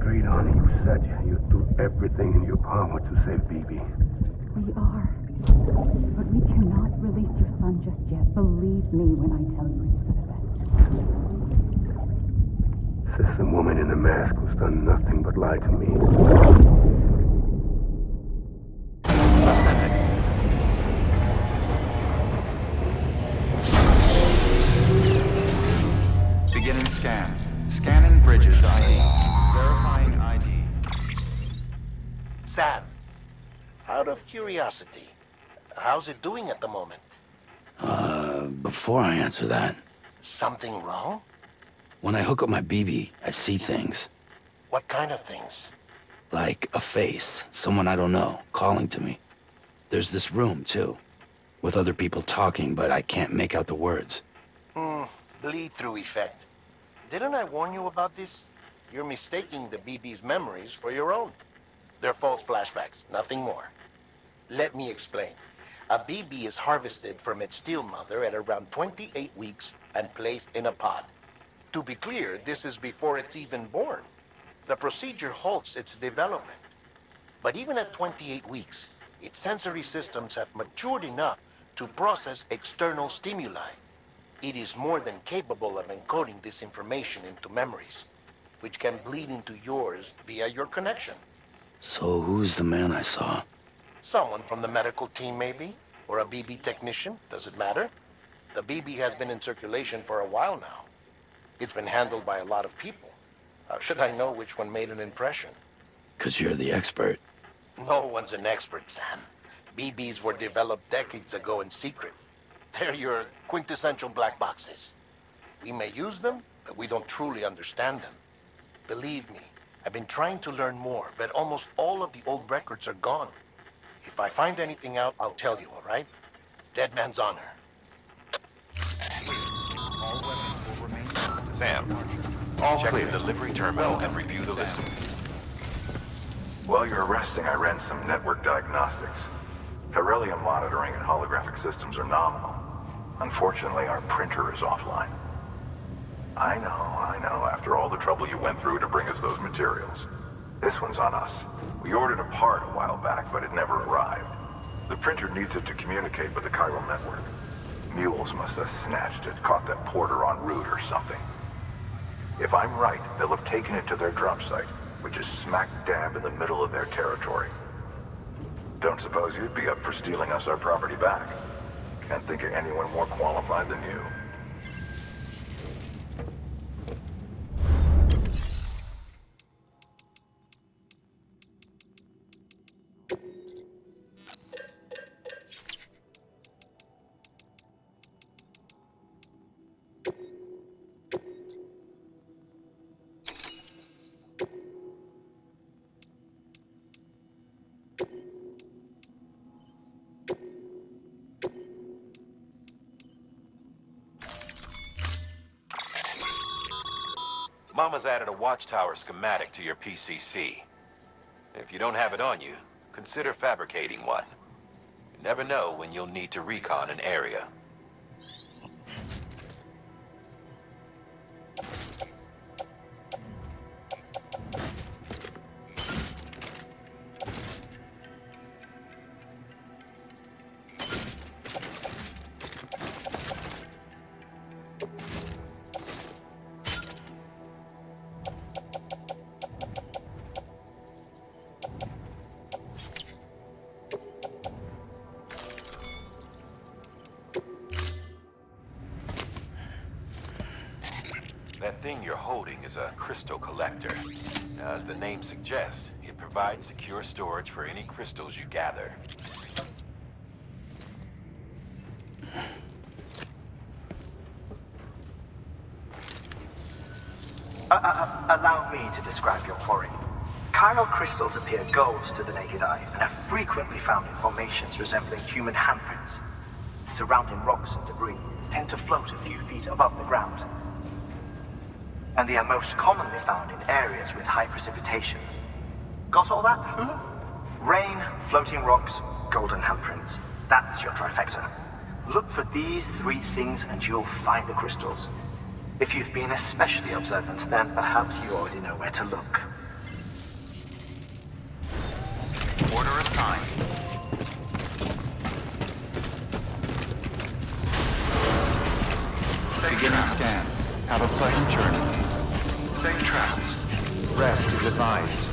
agreed on. You said you'd do everything in your power to save BB. We are. But we cannot release your son just yet. Believe me when I tell you it's for the best. System woman in the mask who's done nothing but lie to me. Beginning scan. Scanning bridges ID. Verifying ID. Sam, out of curiosity, how's it doing at the moment? Before I answer that, Something wrong? when I hook up my BB, I see things. What kind of things? Like a face, someone I don't know, calling to me. There's this room, too, with other people talking, but I can't make out the words. Bleed-through effect. Didn't I warn you about this? You're mistaking the BB's memories for your own. They're false flashbacks, nothing more. Let me explain. A BB is harvested from its steel mother at around 28 weeks and placed in a pod. To be clear, this is before it's even born. The procedure halts its development. But even at 28 weeks, its sensory systems have matured enough to process external stimuli. It is more than capable of encoding this information into memories, which can bleed into yours via your connection. So who's the man I saw? Someone from the medical team, maybe? Or a BB technician? Does it matter? The BB has been in circulation for a while now. It's been handled by a lot of people. How should I know which one made an impression? 'Cause you're the expert. No one's an expert, Sam. BBs were developed decades ago in secret. They're your quintessential black boxes. We may use them, but we don't truly understand them. Believe me, I've been trying to learn more, but almost all of the old records are gone. If I find anything out, I'll tell you, all right? Dead man's honor. Sam, check the delivery terminal and review the list. While you're resting, I ran some network diagnostics. Beryllium monitoring and holographic systems are nominal. Unfortunately, our printer is offline. I know, after all the trouble you went through to bring us those materials. This one's on us. We ordered a part a while back, but it never arrived. The printer needs it to communicate with the chiral network. Mules must have snatched it, caught that porter en route or something. If I'm right, they'll have taken it to their drop site, which is smack dab in the middle of their territory. Don't suppose you'd be up for stealing us our property back? Can't think of anyone more qualified than you. Mama's added a watchtower schematic to your PCC. If you don't have it on you, consider fabricating one. You never know when you'll need to recon an area. That thing you're holding is a crystal collector. Now, as the name suggests, it provides secure storage for any crystals you gather. Allow me to describe your quarry. Chiral crystals appear gold to the naked eye and are frequently found in formations resembling human handprints. Surrounding rocks and debris tend to float a few feet above the ground. And they are most commonly found in areas with high precipitation. Got all that? Rain, floating rocks, golden handprints. That's your trifecta. Look for these three things and you'll find the crystals. If you've been especially observant, then perhaps you already know where to look. Order assigned. Beginning scan. Have a pleasant journey. Safe travels. Rest is advised.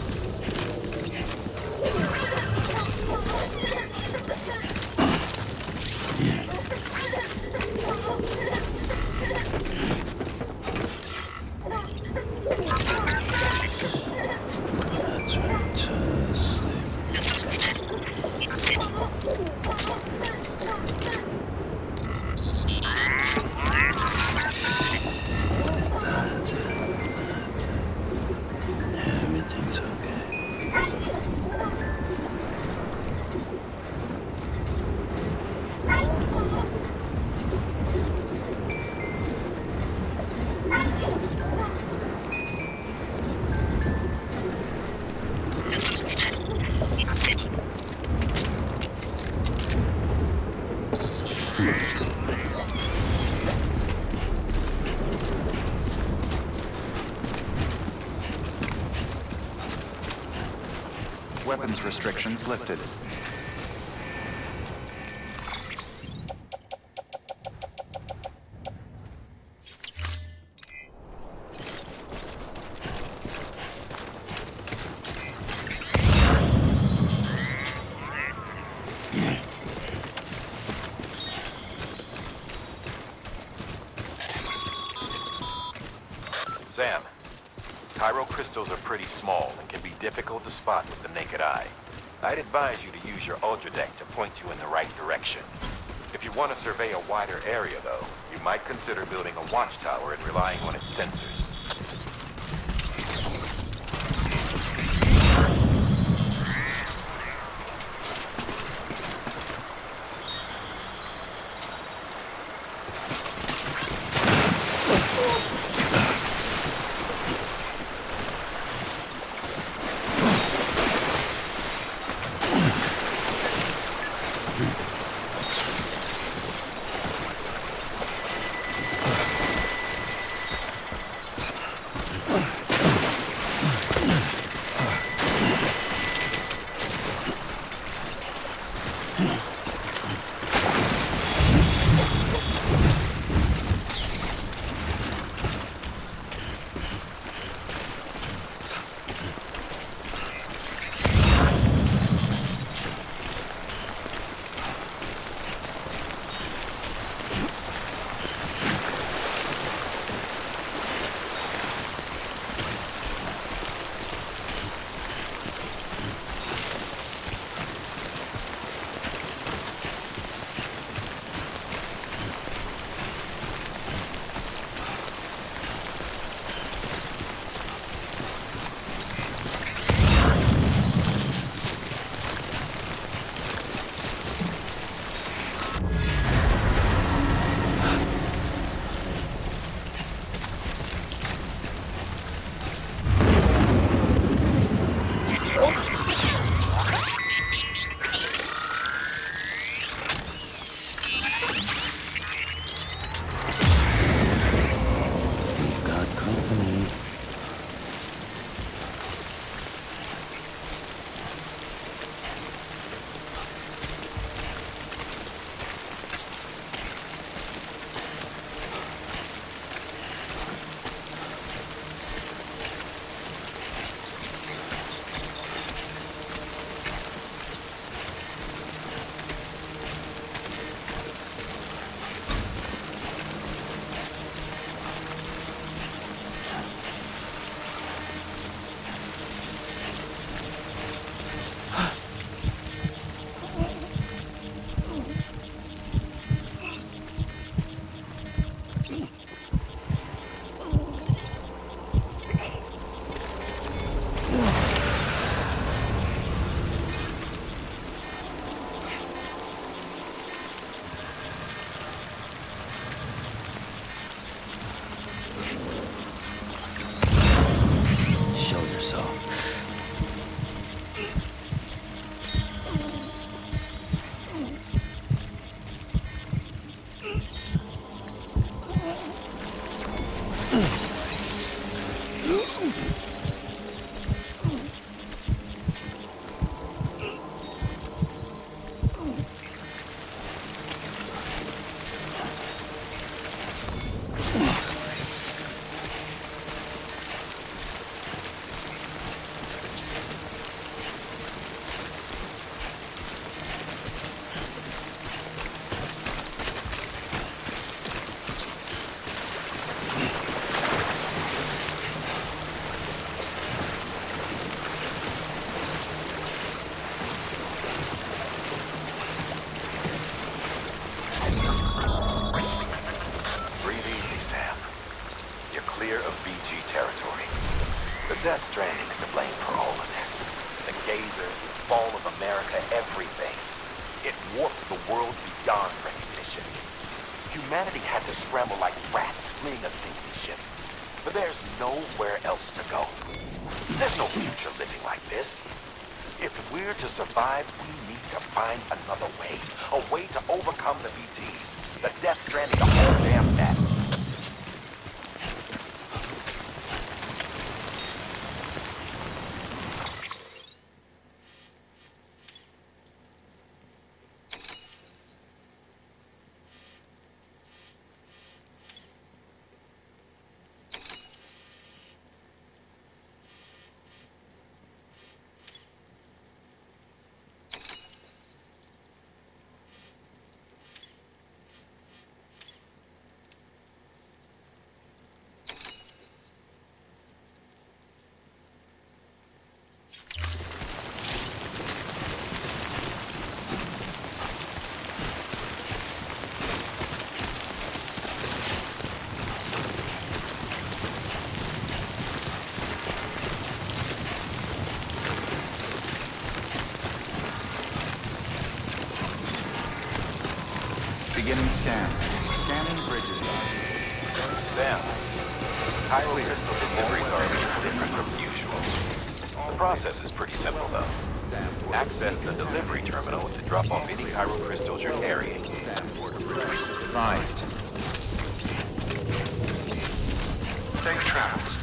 Everything's okay. Weapons restrictions lifted. Sam, chiral crystals are pretty small and can be difficult to spot with the naked eye. I'd advise you to use your ultra deck to point you in the right direction. If you want to survey a wider area, though, you might consider building a watchtower and relying on its sensors. clear of BG territory. The Death Stranding's to blame for all of this. The gazers, the fall of America, everything. It warped the world beyond recognition. Humanity had to scramble like rats fleeing a sinking ship. But there's nowhere else to go. There's no future living like this. If we're to survive, we need to find another way. A way to overcome the BTs. The Death Stranding, a whole damn mess. Beginning scan. Scanning bridges. Sam, Cairo crystal deliveries are a little different from usual. The process is pretty simple, though. Access the delivery terminal to drop off any Cairo crystals you're carrying. Advised. Safe travels.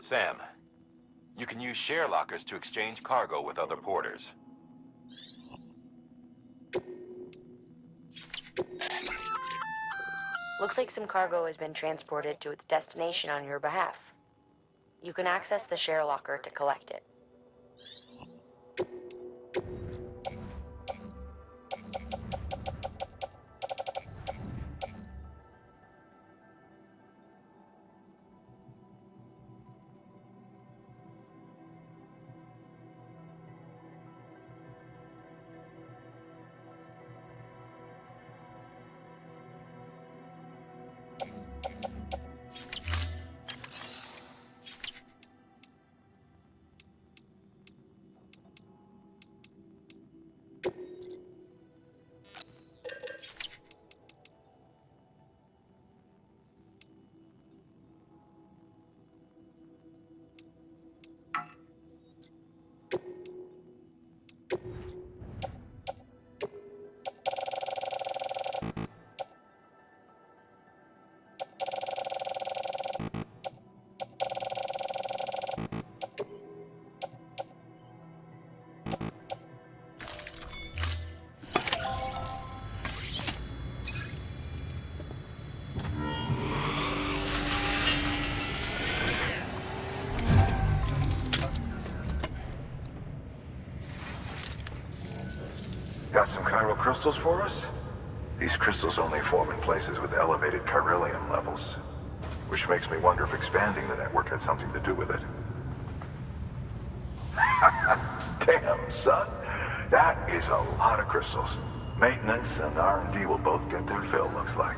Sam, you can use share lockers to exchange cargo with other porters. Looks like some cargo has been transported to its destination on your behalf. You can access the share locker to collect it. Got some chiral crystals for us? These crystals only form in places with elevated chiralium levels, which makes me wonder if expanding the network had something to do with it. Damn, son. That is a lot of crystals. Maintenance and R&D will both get their fill, looks like.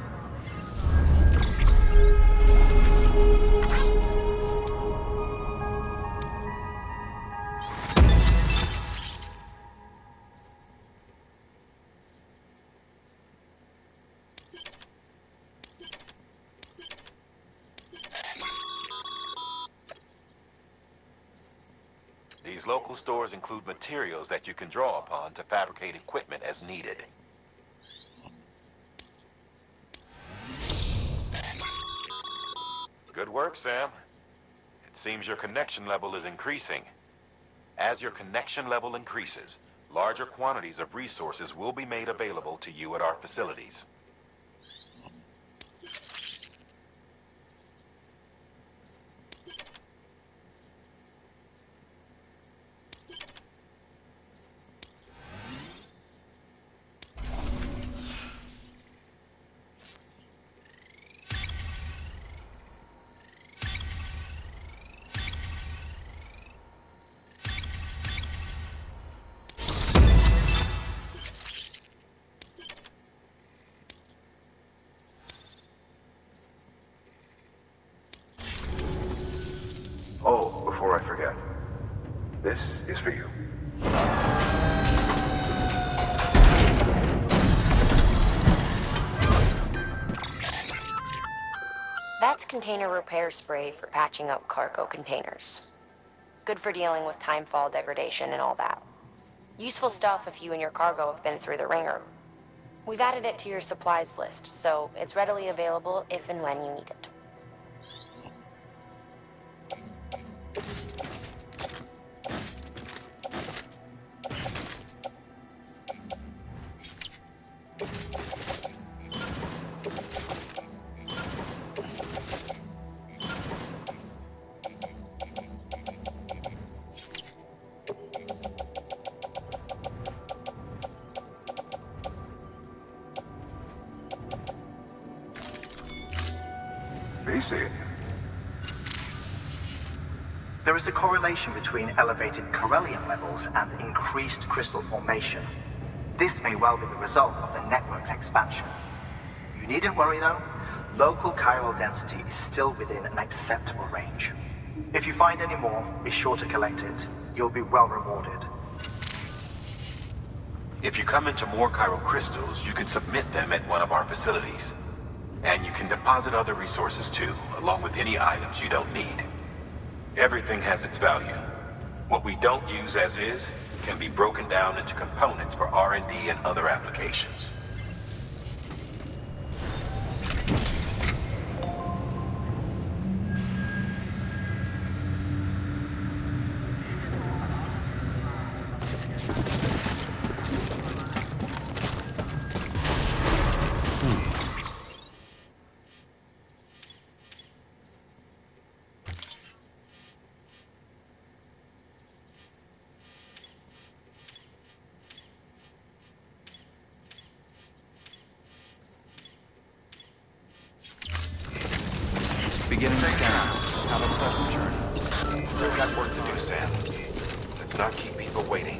These local stores include materials that you can draw upon to fabricate equipment as needed. Good work, Sam. It seems your connection level is increasing. As your connection level increases, larger quantities of resources will be made available to you at our facilities. This is for you. That's container repair spray for patching up cargo containers. Good for dealing with timefall degradation and all that. Useful stuff if you and your cargo have been through the ringer. We've added it to your supplies list, so it's readily available if and when you need it. There is a correlation between elevated Corellium levels and increased crystal formation. This may well be the result of the network's expansion. You needn't worry though. Local chiral density is still within an acceptable range. If you find any more, be sure to collect it. You'll be well rewarded. If you come into more chiral crystals, you can submit them at one of our facilities. And you can deposit other resources too, along with any items you don't need. Everything has its value. What we don't use as is can be broken down into components for R&D and other applications. Beginning scan. Have a pleasant journey. Still got work to do, Sam. Let's not keep people waiting.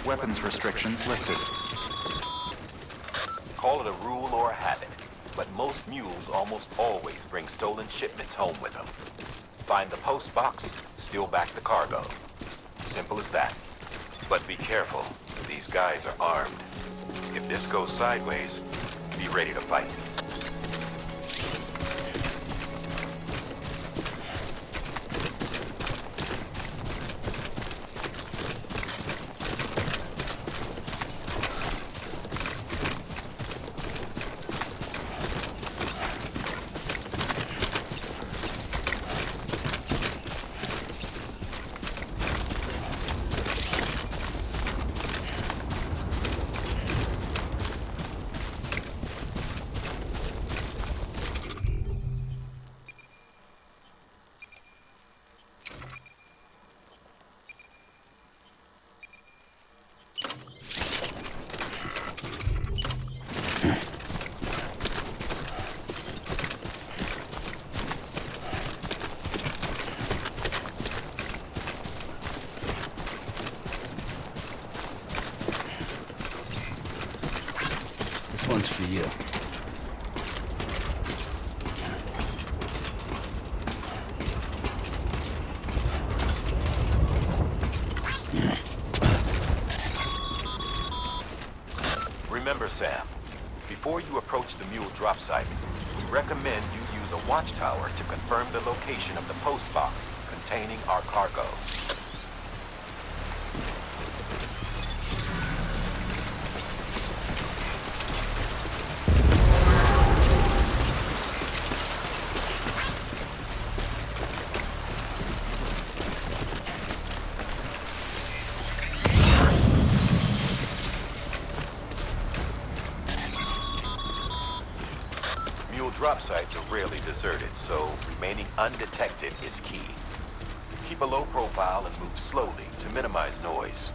Weapons restrictions lifted. Call it a rule or a habit, but most mules almost always bring stolen shipments home with them. Find the post box, steal back the cargo. Simple as that. But be careful, these guys are armed. If this goes sideways, be ready to fight. This one's for you. Remember, Sam, before you approach the mule drop site, we recommend you use a watchtower to confirm the location of the post box containing our cargo. Drop sites are rarely deserted, so remaining undetected is key. Keep a low profile and move slowly to minimize noise.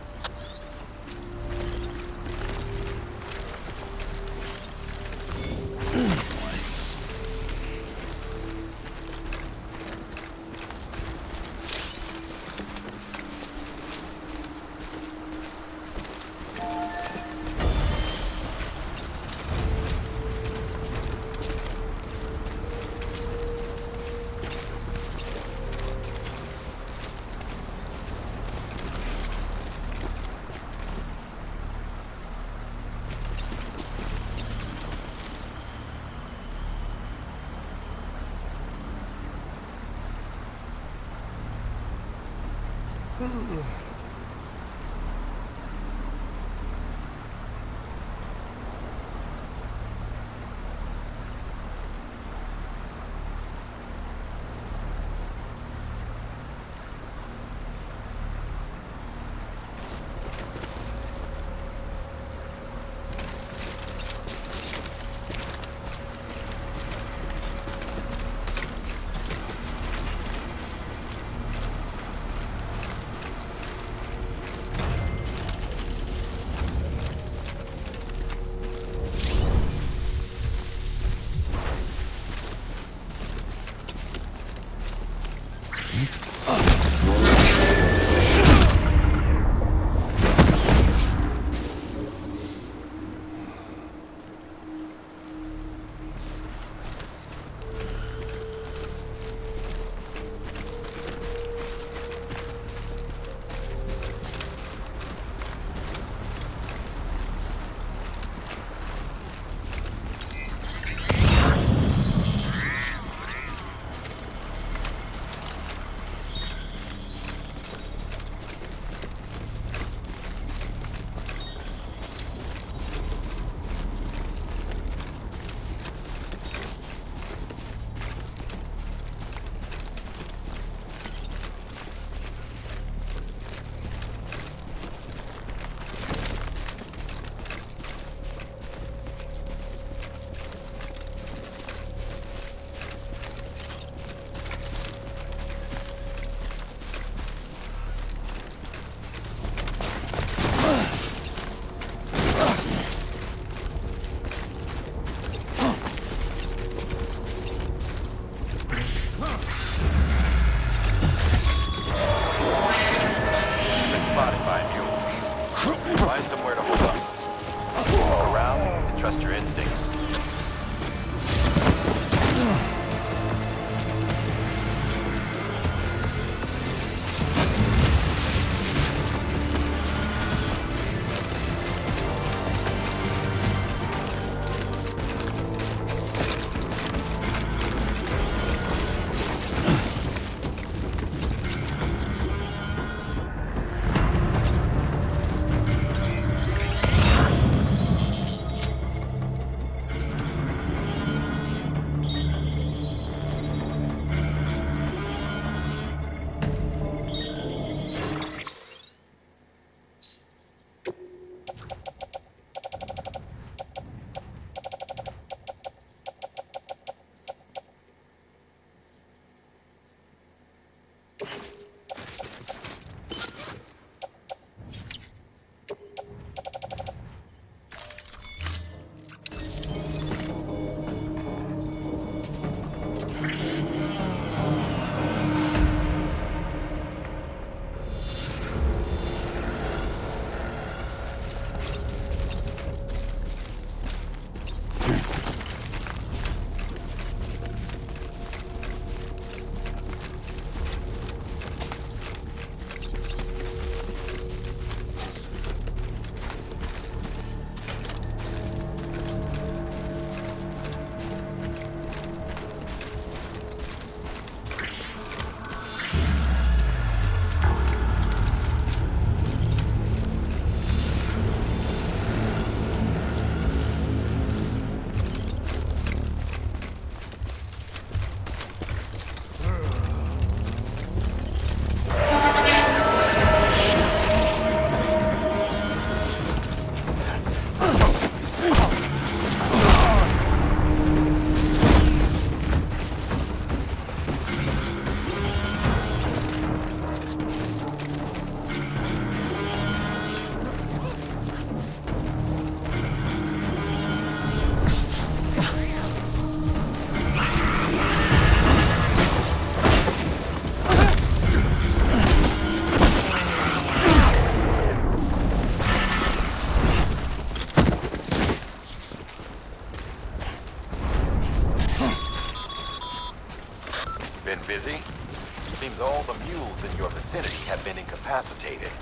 Been busy? Seems all the mules in your vicinity have been incapacitated.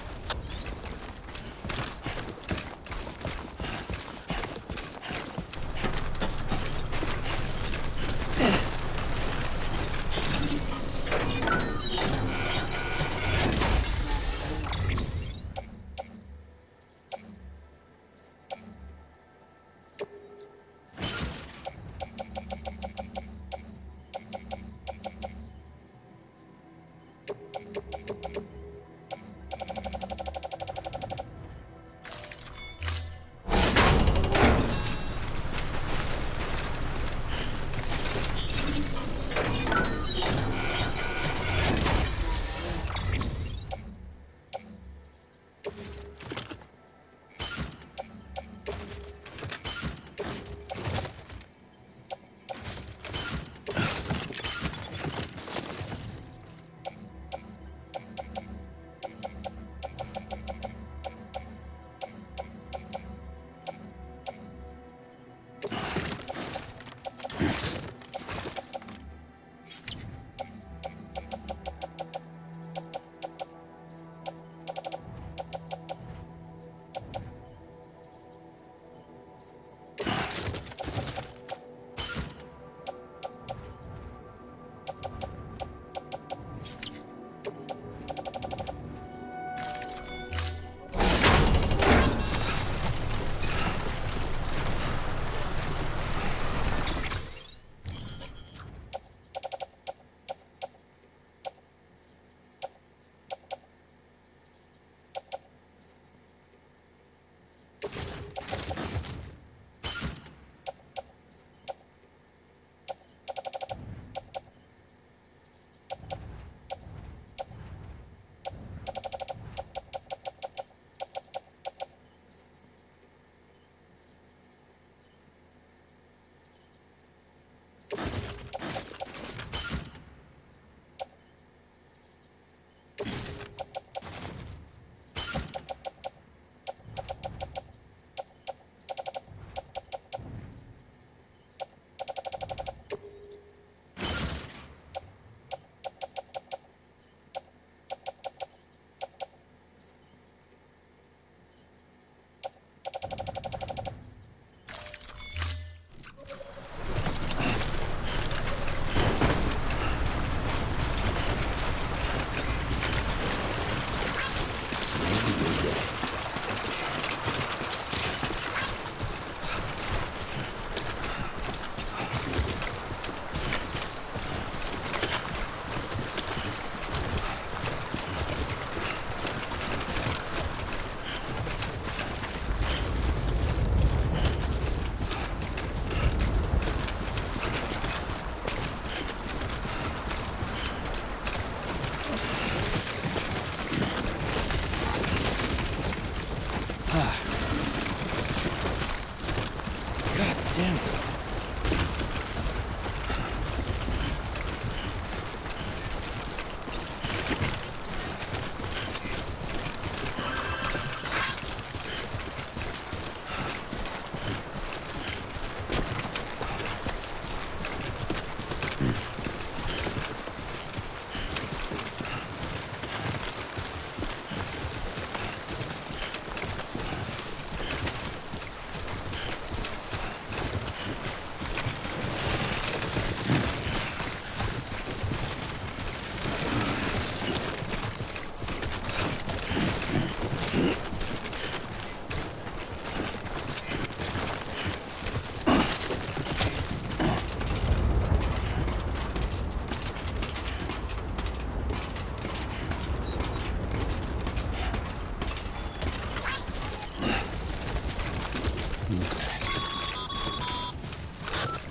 God damn it.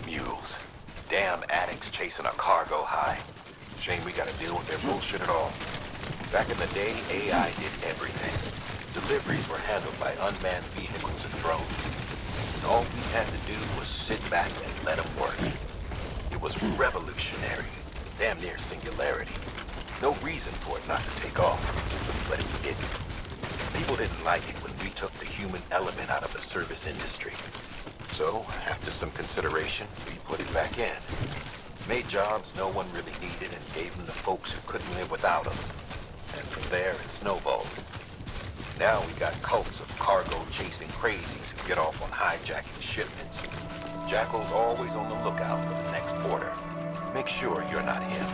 Mules. Damn addicts chasing a cargo high. Shame we gotta deal with their bullshit at all. Back in the day, AI did everything. Deliveries were handled by unmanned vehicles and drones. And all we had to do was sit back and let them work. It was revolutionary. Damn near singularity. No reason for it not to take off. But it didn't. People didn't like it when we took the human element out of the service industry. So, after some consideration, we put it back in. Made jobs no one really needed and gave them to folks who couldn't live without them. And from there, it snowballed. Now we got cults of cargo-chasing crazies who get off on hijacking shipments. Jackal's always on the lookout for the next order. Make sure you're not him.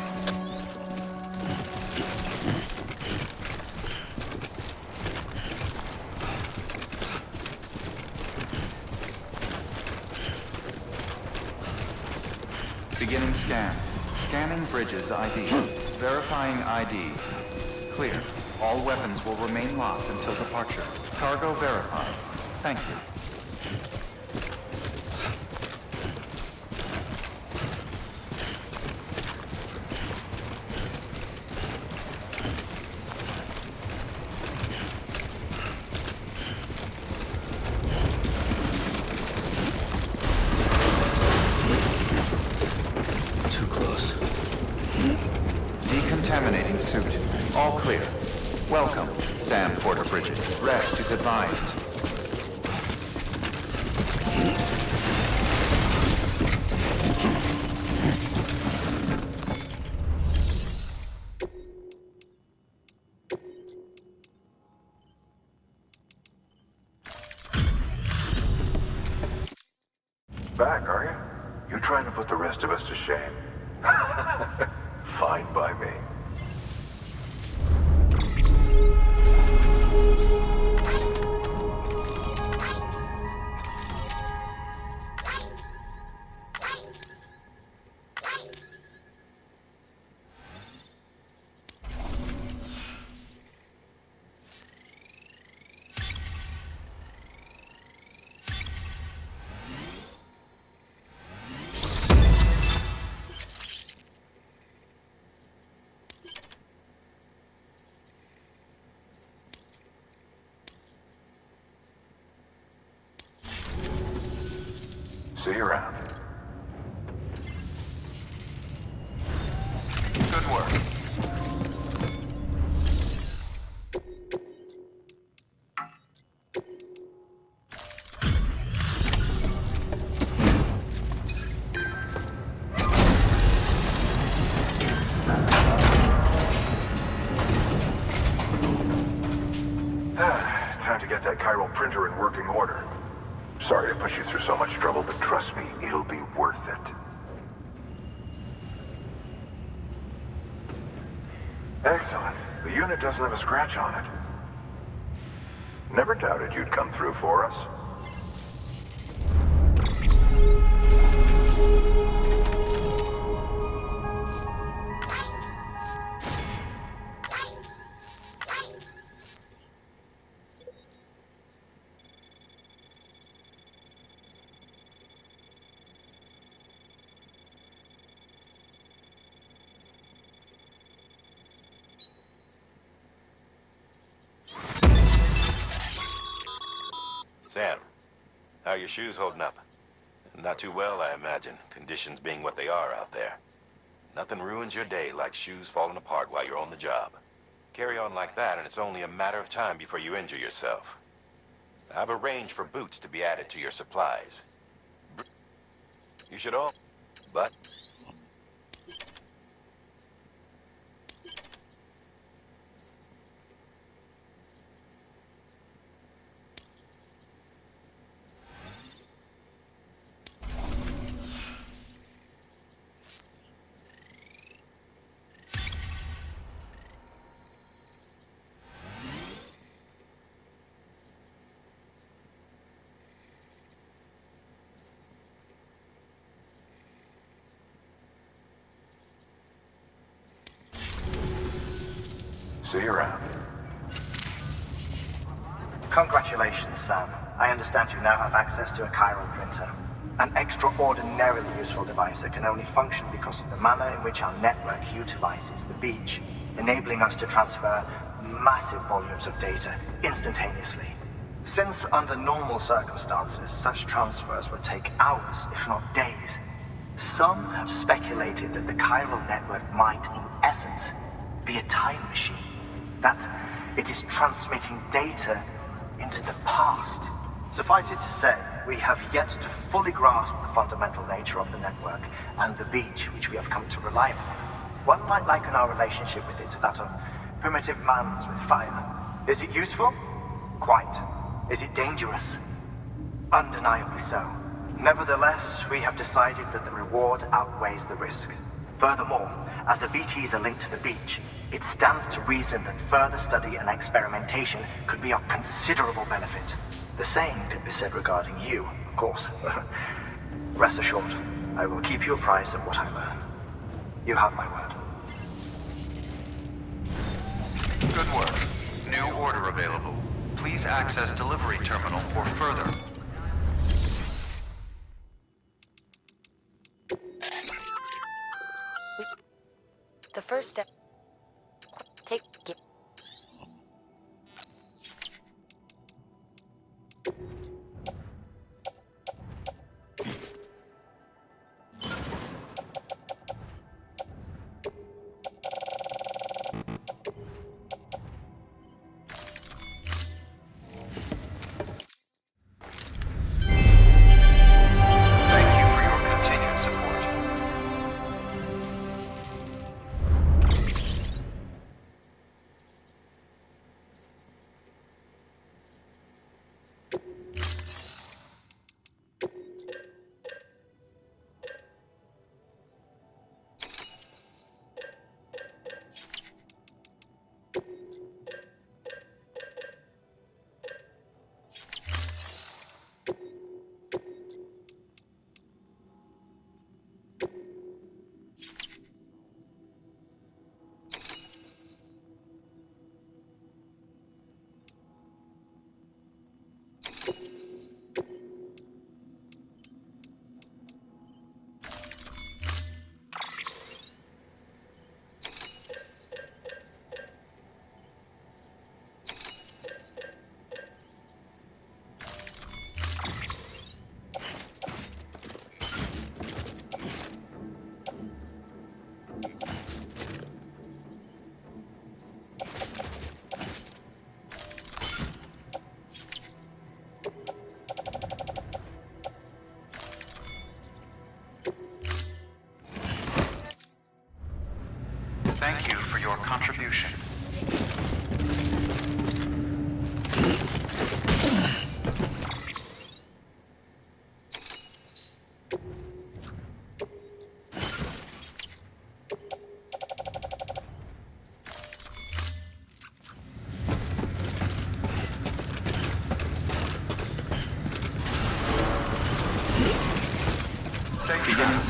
Beginning scan. Scanning bridges ID. Verifying ID. Clear. All weapons will remain locked until departure. Cargo verified. Thank you. Too close. Decontaminating suit. All clear. Welcome, Sam Porter Bridges. Rest is advised. Back, are you? You trying to put the rest of us to shame? Fine by me. you around. Good work. Time to get that chiral printer in working order. Sorry to push you through so much trouble, but trust me, it'll be worth it. Excellent. The unit doesn't have a scratch on it. Never doubted you'd come through for us. Sam, how are your shoes holding up? Not too well, I imagine, conditions being what they are out there. Nothing ruins your day like shoes falling apart while you're on the job. Carry on like that, and it's only a matter of time before you injure yourself. I've arranged for boots to be added to your supplies. You should all... But... See you around. Congratulations, Sam. I understand you now have access to a chiral printer. An extraordinarily useful device that can only function because of the manner in which our network utilizes the beach, enabling us to transfer massive volumes of data instantaneously. Since under normal circumstances, such transfers would take hours, if not days, some have speculated that the chiral network might, in essence, be a time machine. That it is transmitting data into the past. Suffice it to say, we have yet to fully grasp the fundamental nature of the network and the beach which we have come to rely on. One might liken our relationship with it to that of primitive man's with fire. Is it useful? Quite. Is it dangerous? Undeniably so. Nevertheless, we have decided that the reward outweighs the risk. Furthermore, as the BTs are linked to the beach, it stands to reason that further study and experimentation could be of considerable benefit. The same could be said regarding you, of course. Rest assured, I will keep you apprised of what I learn. You have my word. Good work. New order available. Please access delivery terminal for further. The first step... Take... Thank you for your continued support.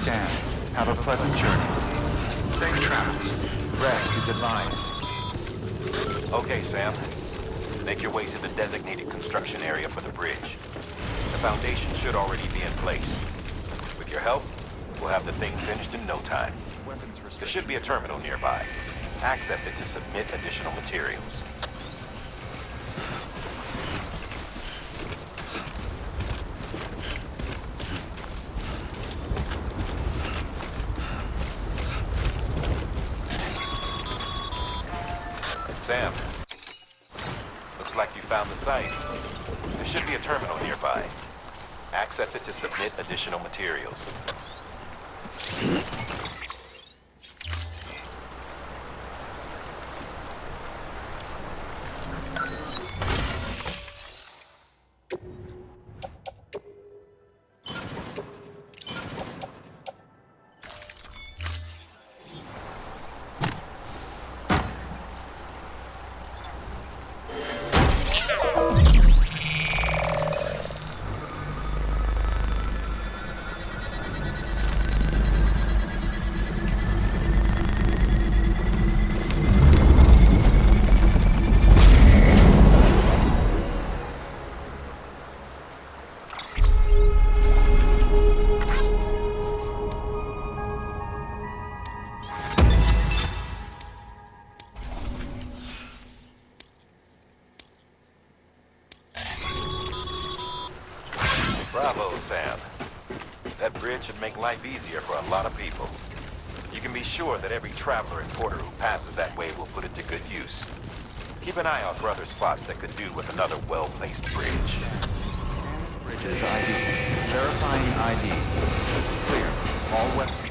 scan. Have a pleasant journey. Safe travels. Rest is advised. Okay, Sam. Make your way to the designated construction area for the bridge. The foundation should already be in place. With your help, we'll have the thing finished in no time. There should be a terminal nearby. Access it to submit additional materials. Sam, looks like you found the site. There should be a terminal nearby. Access it to submit additional materials. Bravo, Sam. That bridge should make life easier for a lot of people. You can be sure that every traveler and porter who passes that way will put it to good use. Keep an eye out for other spots that could do with another well-placed bridge. Bridges ID. Verifying ID. Clear. All weapons.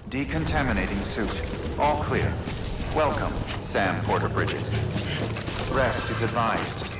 Decontaminating suit. All clear. Welcome, Sam Porter Bridges. Rest is advised.